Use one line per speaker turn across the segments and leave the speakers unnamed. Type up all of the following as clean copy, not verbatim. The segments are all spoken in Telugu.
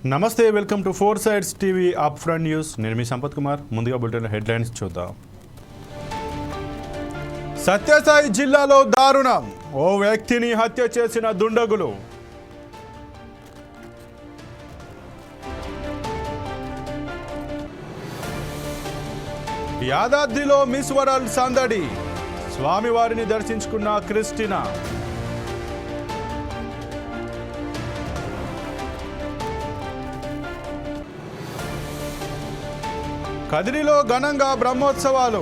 నమస్తే, welcome to four sides TV up front news. నేను మీ సంపత్ కుమార్. ముందుగా బులెటిన్ హెడ్లైన్స్ చూద్దాం. సత్యసాయి జిల్లాలో దారుణం, ఓ వ్యక్తిని హత్య చేసిన దుండగులు. యాదాద్రిలో మిస్ వరల్డ్ సందడి, స్వామివారిని దర్శించుకున్న క్రిస్టినా. కదిరిలో ఘనంగా బ్రహ్మోత్సవాలు,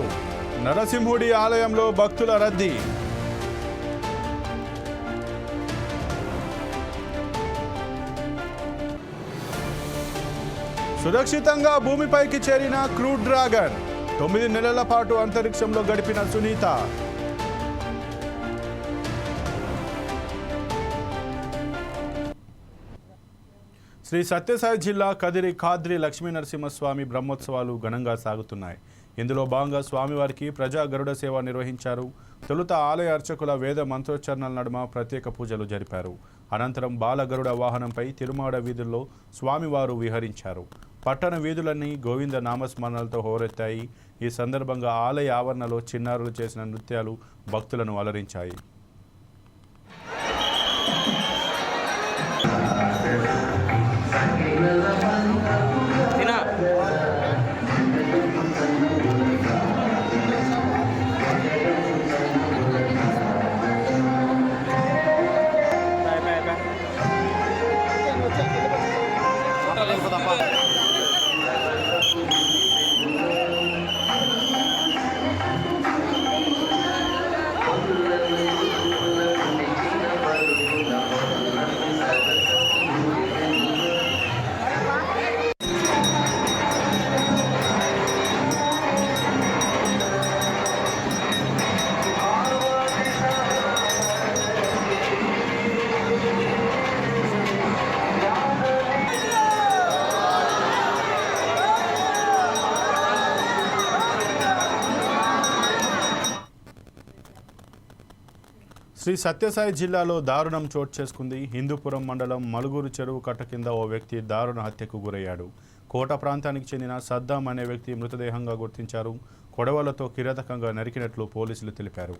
నరసింహుడి ఆలయంలో భక్తుల రద్దీ. సురక్షితంగా భూమిపైకి చేరిన క్రూ డ్రాగన్, 9 నెలల పాటు అంతరిక్షంలో గడిపిన సునీత. శ్రీ సత్యసాయి జిల్లా కదిరి ఖాద్రి లక్ష్మీ నరసింహస్వామి బ్రహ్మోత్సవాలు ఘనంగా సాగుతున్నాయి. ఇందులో భాగంగా స్వామివారికి ప్రజా గరుడ సేవ నిర్వహించారు. తొలుత ఆలయ అర్చకుల వేద మంత్రోచ్చరణల నడుమ ప్రత్యేక పూజలు జరిపారు. అనంతరం బాల గరుడ వాహనంపై తిరుమాడ వీధుల్లో స్వామివారు విహరించారు. పట్టణ వీధులన్నీ గోవింద నామస్మరణలతో హోరెత్తాయి. ఈ సందర్భంగా ఆలయ ఆవరణలో చిన్నారులు చేసిన నృత్యాలు భక్తులను అలరించాయి. శ్రీ సత్యసాయి జిల్లాలో దారుణం చోటు చేసుకుంది. హిందూపురం మండలం మలుగురు చెరువు కట్ట కింద ఓ వ్యక్తి దారుణ హత్యకు గురయ్యాడు. కోట ప్రాంతానికి చెందిన సద్దాం అనే వ్యక్తి మృతదేహంగా గుర్తించారు. కొడవలతో కిరాతకంగా నరికినట్లు పోలీసులు తెలిపారు.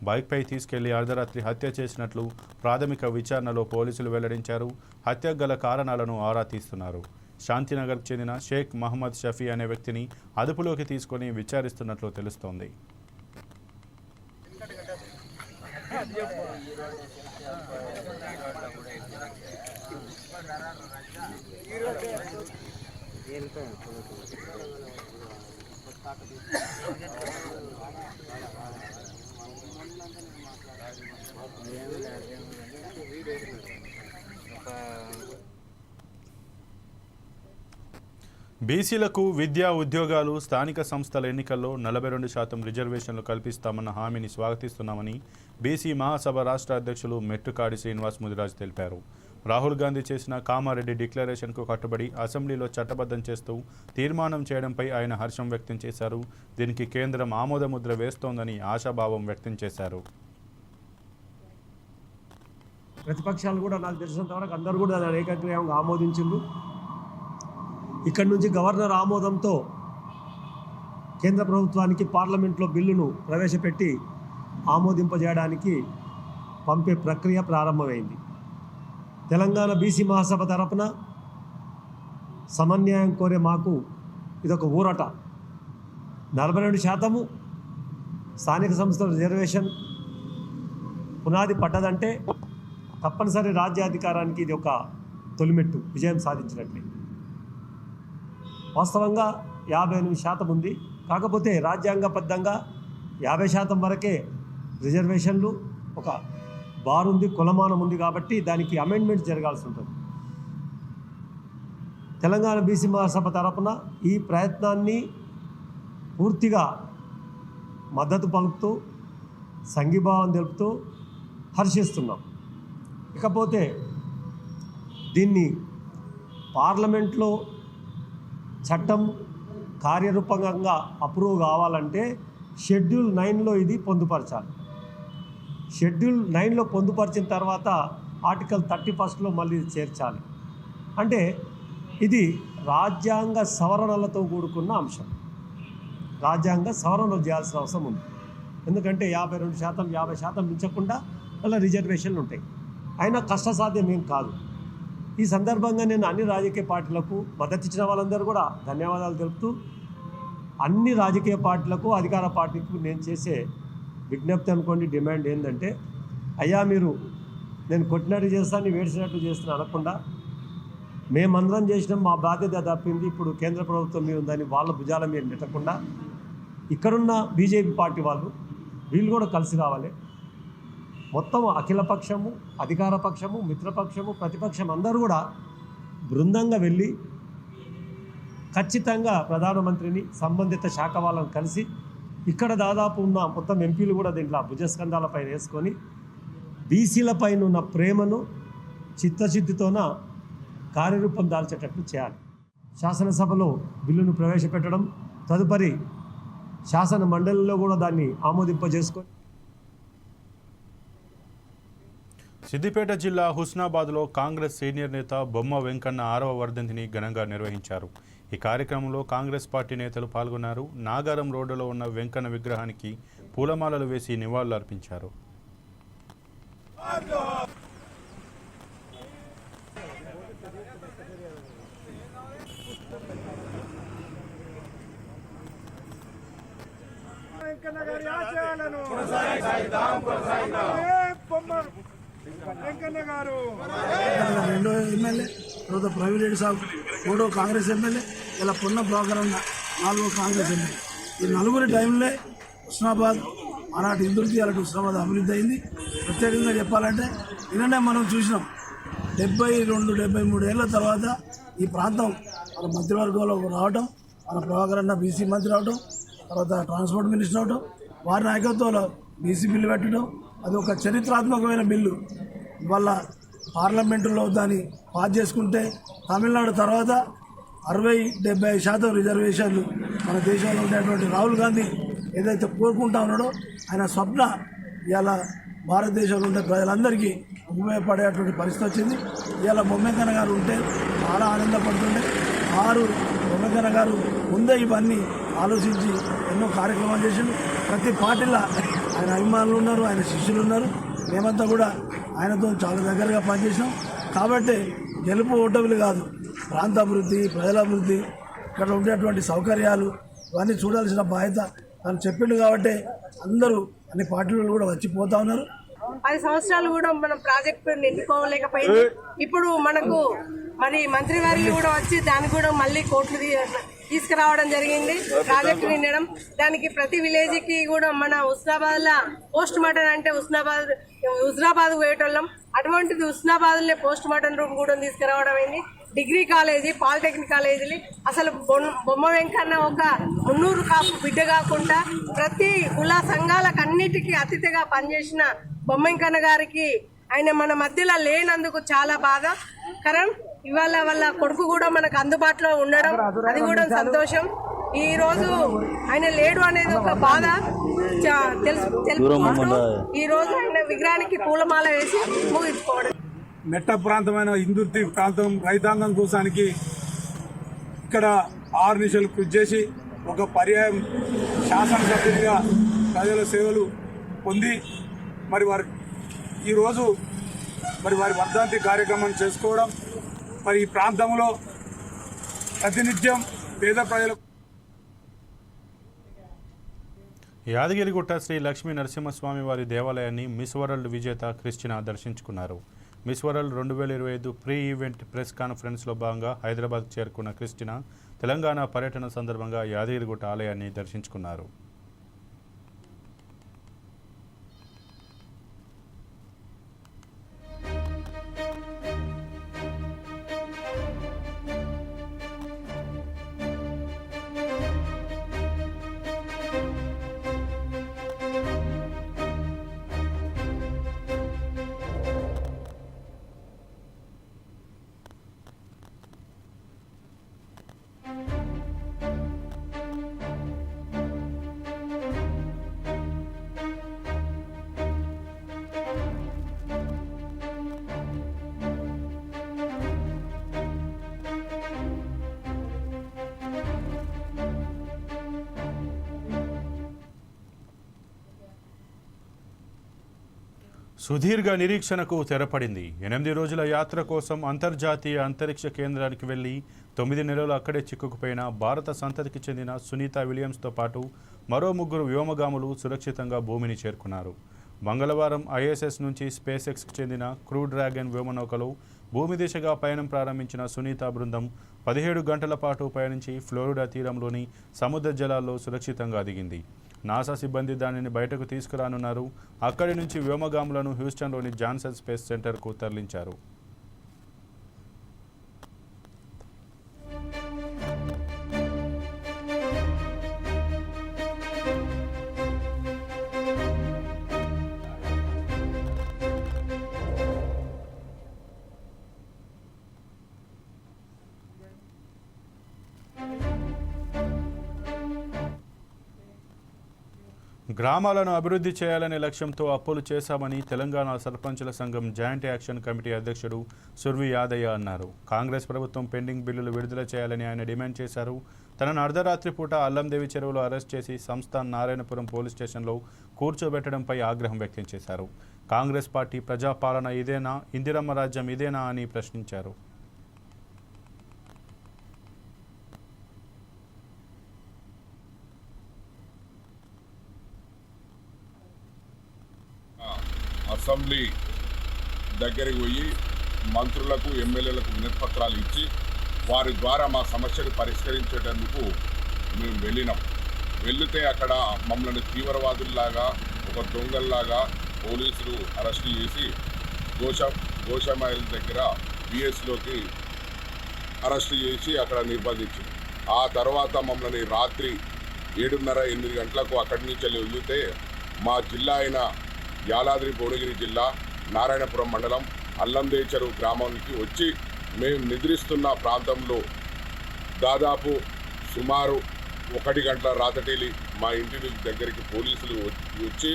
బైక్పై తీసుకెళ్లి అర్ధరాత్రి హత్య చేసినట్లు ప్రాథమిక విచారణలో పోలీసులు వెల్లడించారు. హత్యకు గల కారణాలను ఆరా తీస్తున్నారు. శాంతినగర్కు చెందిన షేక్ మహమ్మద్ షఫీ అనే వ్యక్తిని అదుపులోకి తీసుకొని విచారిస్తున్నట్లు తెలుస్తోంది. బీసీలకు విద్యా ఉద్యోగాలు, స్థానిక సంస్థల ఎన్నికల్లో 42% రిజర్వేషన్లు కల్పిస్తామన్న హామీని స్వాగతిస్తున్నామని బీసీ మహాసభ రాష్ట్ర అధ్యక్షులు మెట్టుకాడి శ్రీనివాస్ ముదిరాజ్ తెలిపారు. రాహుల్ గాంధీ చేసిన కామారెడ్డి డిక్లరేషన్కు కట్టుబడి అసెంబ్లీలో చట్టబద్ధం చేస్తూ తీర్మానం చేయడంపై ఆయన హర్షం వ్యక్తం చేశారు. దీనికి కేంద్రం ఆమోదముద్ర వేస్తోందని ఆశాభావం వ్యక్తం చేశారు.
ప్రతిపక్షాలు కూడా నాకు తెలిసినంత వరకు అందరూ కూడా దాన్ని ఏకగ్రీవంగా ఆమోదించిండ్రు. ఇక్కడి నుంచి గవర్నర్ ఆమోదంతో కేంద్ర ప్రభుత్వానికి పార్లమెంట్లో బిల్లును ప్రవేశపెట్టి ఆమోదింపజేయడానికి పంపే ప్రక్రియ ప్రారంభమైంది. తెలంగాణ బీసీ మహాసభ తరపున సమన్యాయం కోరే మాకు ఇదొక ఊరట. 42% స్థానిక సంస్థల రిజర్వేషన్ పునాది పడ్డదంటే తప్పనిసరి రాజ్యాధికారానికి ఇది ఒక తొలిమెట్టు, విజయం సాధించినట్లే. వాస్తవంగా 58% ఉంది. కాకపోతే రాజ్యాంగబద్ధంగా 50% వరకే రిజర్వేషన్లు, ఒక బార్ ఉంది, కులమానం ఉంది. కాబట్టి దానికి అమెండ్మెంట్ జరగాల్సి ఉంటుంది. తెలంగాణ బీసీ మహాసభ తరపున ఈ ప్రయత్నాన్ని పూర్తిగా మద్దతు పలుకుతూ, సంఘీభావం తెలుపుతూ హర్షిస్తున్నాం. ఇకపోతే దీన్ని పార్లమెంట్లో చట్టం కార్యరూపంగా అప్రూవ్ కావాలంటే షెడ్యూల్ 9లో ఇది పొందుపరచాలి. షెడ్యూల్ 9లో పొందుపరిచిన తర్వాత ఆర్టికల్ 31లో మళ్ళీ చేర్చాలి. అంటే ఇది రాజ్యాంగ సవరణలతో కూడుకున్న అంశం. రాజ్యాంగ సవరణలు చేయాల్సిన అవసరం ఉంది. ఎందుకంటే 52%, 50% మించకుండా అలా రిజర్వేషన్లు ఉంటాయి. అయినా కష్టసాధ్యం ఏం కాదు. ఈ సందర్భంగా నేను అన్ని రాజకీయ పార్టీలకు మద్దతు ఇచ్చిన వాళ్ళందరూ కూడా ధన్యవాదాలు తెలుపుతూ, అన్ని రాజకీయ పార్టీలకు, అధికార పార్టీకి నేను చేసే విజ్ఞప్తి అనుకోండి, డిమాండ్ ఏంటంటే, అయ్యా మీరు నేను కొట్టినట్టు చేస్తాను, వేడిసినట్టు చేస్తాను అనకుండా, మేమందరం చేసినాం, మా బాధ్యత తప్పింది, ఇప్పుడు కేంద్ర ప్రభుత్వం మీద ఉందని వాళ్ళ భుజాల మీద నెట్టకుండా ఇక్కడున్న బీజేపీ పార్టీ వీళ్ళు కూడా కలిసి రావాలి. మొత్తం అఖిలపక్షము, అధికార పక్షము, మిత్రపక్షము, ప్రతిపక్షం అందరూ కూడా బృందంగా వెళ్ళి ఖచ్చితంగా ప్రధానమంత్రిని, సంబంధిత శాఖ వాళ్ళని కలిసి, ఇక్కడ దాదాపు ఉన్న మొత్తం ఎంపీలు కూడా దీంట్లో భుజస్కంధాలపైన వేసుకొని బీసీల పైన ఉన్న ప్రేమను చిత్తశుద్ధితోన కార్యరూపం దాల్చేటట్లు చేయాలి. శాసనసభలో బిల్లును ప్రవేశపెట్టడం, తదుపరి శాసన మండలిలో కూడా దాన్ని ఆమోదింపజేసుకొని.
సిద్దిపేట జిల్లా హుస్నాబాద్లో కాంగ్రెస్ సీనియర్ నేత బొమ్మ వెంకన్న 6వ వర్ధంతిని ఘనంగా నిర్వహించారు. ఈ కార్యక్రమంలో కాంగ్రెస్ పార్టీ నేతలు పాల్గొన్నారు. నాగారం రోడ్డులో ఉన్న వెంకన్న విగ్రహానికి పూలమాలలు వేసి నివాళులర్పించారు.
రెండో ఎమ్మెల్యే, తర్వాత ప్రవీణ్ రెడ్డి సాబ్ 3వ కాంగ్రెస్ ఎమ్మెల్యే, ఇలా పొన్న బ్లాకర్ ఉన్న 4వ కాంగ్రెస్ ఎమ్మెల్యే. ఈ నలుగురి టైంలో హుస్నాబాద్ ఆనాటి ఇందుర్తి అలాంటి హుస్నాబాద్ అభివృద్ధి అయింది. ప్రత్యేకంగా చెప్పాలంటే నిన్ననే మనం చూసినాం, 72-73 ఏళ్ళ తర్వాత ఈ ప్రాంతం మన మంత్రివర్గంలో రావటం, మన ప్రభాకర్ అన్న బీసీ మంత్రి అవటం, తర్వాత ట్రాన్స్పోర్ట్ మినిస్టర్ అవటం, వారి నాయకత్వంలో బీసీ బిల్లు పెట్టడం, అది ఒక చరిత్రాత్మకమైన బిల్లు. ఇవాళ పార్లమెంటులో దాన్ని పాస్ చేసుకుంటే తమిళనాడు తర్వాత 60-70% రిజర్వేషన్లు మన దేశంలో ఉండేటువంటి రాహుల్ గాంధీ ఏదైతే కోరుకుంటా ఉన్నాడో ఆయన స్వప్న ఇవాళ భారతదేశంలో ఉండే ప్రజలందరికీ ఉపయోగపడేటువంటి పరిస్థితి వచ్చింది. ఇవాళ బొమ్మెకన్న గారు ఉంటే చాలా ఆనందపడుతుండే. బొమ్మెకన్న గారు ముందే ఇవన్నీ ఆలోచించి ఎన్నో కార్యక్రమాలు చేసిండు. ప్రతి పార్టీలో ఆయన అభిమానులు ఉన్నారు, ఆయన శిష్యులు ఉన్నారు. మేమంతా కూడా ఆయనతో చాలా దగ్గరగా పనిచేసినాం. కాబట్టి గెలుపు ఓటమిలు కాదు, ప్రాంతాభివృద్ధి, ప్రజలాభివృద్ధి, ఇక్కడ ఉండేటువంటి సౌకర్యాలు ఇవన్నీ చూడాల్సిన బాధ్యత తను చెప్పిండు. కాబట్టి అందరూ అన్ని పార్టీలు కూడా వచ్చిపోతా ఉన్నారు.
10 సంవత్సరాలు కూడా మనం ప్రాజెక్టు నిండుకోలేకపోయింది. ఇప్పుడు మనకు మరి మంత్రివారికి కూడా వచ్చి దానికి కూడా మళ్ళీ కోట్లు తీసుకురావడం జరిగింది. ప్రాజెక్టు నిండడం, దానికి ప్రతి విలేజ్ కి కూడా మన హుస్నాబాద్ లా పోస్ట్ మార్టం అంటే హుజరాబాద్ పోయేటోళ్ళం, అటువంటిది హుస్నాబాద్ లో పోస్ట్ మార్టం రూమ్ కూడా తీసుకురావడం అయింది. డిగ్రీ కాలేజీ, పాలిటెక్నిక్ కాలేజీలు, అసలు బొమ్మ వెంకన్న ఒక 300 కాపు బిడ్డ కాకుండా ప్రతి కుల సంఘాలకు అన్నిటికీ అతిథిగా పనిచేసిన బొమ్మ వెంకన్న గారికి ఆయన మన మధ్యలో లేనందుకు చాలా బాధాకరం. ఇవాళ వాళ్ళ కొడుకు కూడా మనకు అందుబాటులో ఉండడం, అది కూడా సంతోషం. ఈ రోజు ఆయన లేడు అనేది ఒక బాధ తెలుసుకుంటూ ఈ రోజు ఆయన విగ్రహానికి పూలమాల వేసి ముగించుకోవడం.
మెట్ట ప్రాంతమైన ఇందుర్తి ప్రాంతం రైతాంగం కోసానికి ఇక్కడ 6 నిమిషాలు కృషి చేసి ఒక పర్యాయం శాసనసభ్యుడిగా ప్రజల సేవలు పొంది మరి వారు ఈరోజు మరి వారి వర్ధంతి కార్యక్రమం చేసుకోవడం, మరి ఈ ప్రాంతంలో ప్రతినిత్యం పేద ప్రజలకు.
యాదగిరిగుట్ట శ్రీ లక్ష్మీ నరసింహస్వామి వారి దేవాలయాన్ని మిస్ వరల్డ్ విజేత క్రిస్టినా దర్శించుకున్నారు. Miss world 2025 pre event press కాన్ఫరెన్స్లో భాగంగా హైదరాబాద్ చేరుకున్న క్రిస్టినా తెలంగాణ పర్యటన సందర్భంగా యాదగిరిగుట్ట ఆలయాన్ని దర్శించుకున్నారు. సుదీర్ఘ నిరీక్షణకు తెరపడింది. 8 రోజుల యాత్ర కోసం అంతర్జాతీయ అంతరిక్ష కేంద్రానికి వెళ్లి 9 నెలలు అక్కడే చిక్కుకుపోయిన భారత సంతతికి చెందిన సునీత విలియమ్స్తో పాటు మరో 3 వ్యోమగాములు సురక్షితంగా భూమిని చేరుకున్నారు. మంగళవారం ఐఎస్ఎస్ నుంచి స్పేస్ ఎక్స్కి చెందిన క్రూ డ్రాగన్ వ్యోమనౌకలో భూమి దిశగా పయనం ప్రారంభించిన సునీత బృందం 17 గంటల పాటు పయనించి ఫ్లోరిడా తీరంలోని సముద్ర జలాల్లో సురక్షితంగా దిగింది. నాసా సిబ్బంది దానిని బయటకు తీసుకురానున్నారు. అక్కడి నుంచి వ్యోమగాములను హ్యూస్టన్లోని జాన్సన్ స్పేస్ సెంటర్కు తరలించారు. గ్రామాలను అభివృద్ధి చేయాలనే లక్ష్యంతో అప్పులు చేశామని తెలంగాణ సర్పంచుల సంఘం జాయింట్ యాక్షన్ కమిటీ అధ్యక్షుడు సుర్వి యాదయ్య అన్నారు. కాంగ్రెస్ ప్రభుత్వం పెండింగ్ బిల్లులు విడుదల చేయాలని ఆయన డిమాండ్ చేశారు. తనను అర్ధరాత్రి పూట అల్లందేవి చెరువులో అరెస్ట్ చేసి సంస్థాన్ నారాయణపురం పోలీస్ స్టేషన్లో కూర్చోబెట్టడంపై ఆగ్రహం వ్యక్తం చేశారు. కాంగ్రెస్ పార్టీ ప్రజాపాలన ఇదేనా, ఇందిరమ్మ రాజ్యం ఇదేనా అని ప్రశ్నించారు.
అసెంబ్లీ దగ్గరికి పోయి మంత్రులకు ఎమ్మెల్యేలకు వినతిపత్రాలు ఇచ్చి వారి ద్వారా మా సమస్యను పరిష్కరించేటందుకు మేము వెళితే అక్కడ మమ్మల్ని తీవ్రవాదుల్లాగా ఒక దొంగల్లాగా పోలీసులు అరెస్ట్ చేసి గోషామైల్ దగ్గర పిఎస్లోకి అరెస్ట్ చేసి అక్కడ నిర్బంధించింది. ఆ తర్వాత మమ్మల్ని రాత్రి 7:30-8 గంటలకు అక్కడి నుంచి వెళితే మా జిల్లా అయిన యాదాద్రి భువనగిరి జిల్లా నారాయణపురం మండలం అల్లందేవి చెరువు గ్రామానికి వచ్చి మేము నిద్రిస్తున్న ప్రాంతంలో దాదాపు సుమారు 1 గంటల రాత్రి మా ఇంటి దగ్గరికి పోలీసులు వచ్చి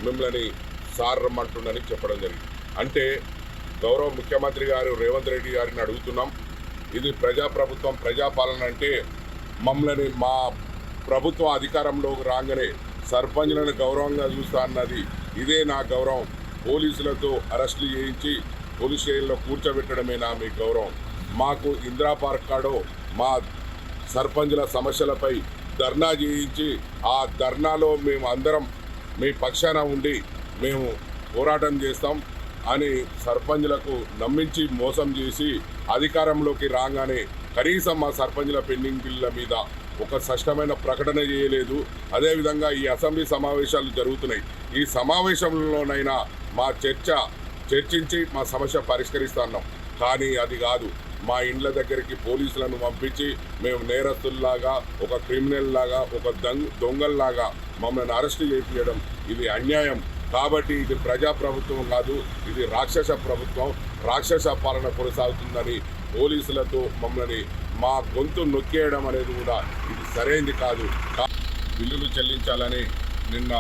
మిమ్మల్ని సార్ రమ్మంటుందని చెప్పడం జరిగింది. అంటే గౌరవ ముఖ్యమంత్రి గారు రేవంత్ రెడ్డి గారిని అడుగుతున్నాం, ఇది ప్రజాప్రభుత్వం ప్రజాపాలన అంటే మమ్మల్ని మా ప్రభుత్వం అధికారంలోకి రాగానే సర్పంచ్లను గౌరవంగా చూస్తా అన్నది ఇదే నా గౌరవం. పోలీసులతో అరెస్టులు చేయించి పోలీస్ స్టేషన్లో కూర్చోబెట్టడమేనా మీ గౌరవం? మాకు ఇందిరా పార్క్ కాడో మా సర్పంచుల సమస్యలపై ధర్నా చేయించి ఆ ధర్నాలో మేము అందరం మీ పక్షాన ఉండి మేము పోరాటం చేస్తాం అని సర్పంచులకు నమ్మించి మోసం చేసి అధికారంలోకి రాగానే కనీసం మా సర్పంచుల పెండింగ్ బిల్లుల మీద ఒక స్పష్టమైన ప్రకటన చేయలేదు. అదేవిధంగా ఈ అసెంబ్లీ సమావేశాలు జరుగుతున్నాయి. ఈ సమావేశంలోనైనా మా చర్చించి మా సమస్య పరిష్కరిస్తున్నాం. కానీ అది కాదు, మా ఇండ్ల దగ్గరికి పోలీసులను పంపించి మేము నేరస్తుల్లాగా, ఒక క్రిమినల్ లాగా, ఒక దొంగల్లాగా మమ్మల్ని అరెస్ట్ చేయించడం ఇది అన్యాయం. కాబట్టి ఇది ప్రజాప్రభుత్వం కాదు, ఇది రాక్షస ప్రభుత్వం, రాక్షస పాలన కొనసాగుతుందని పోలీసులతో మమ్మల్ని మా గొంతు నొక్కేయడం అనేది కూడా ఇది సరైనది కాదు. బిల్లులు చెల్లించాలని నిన్న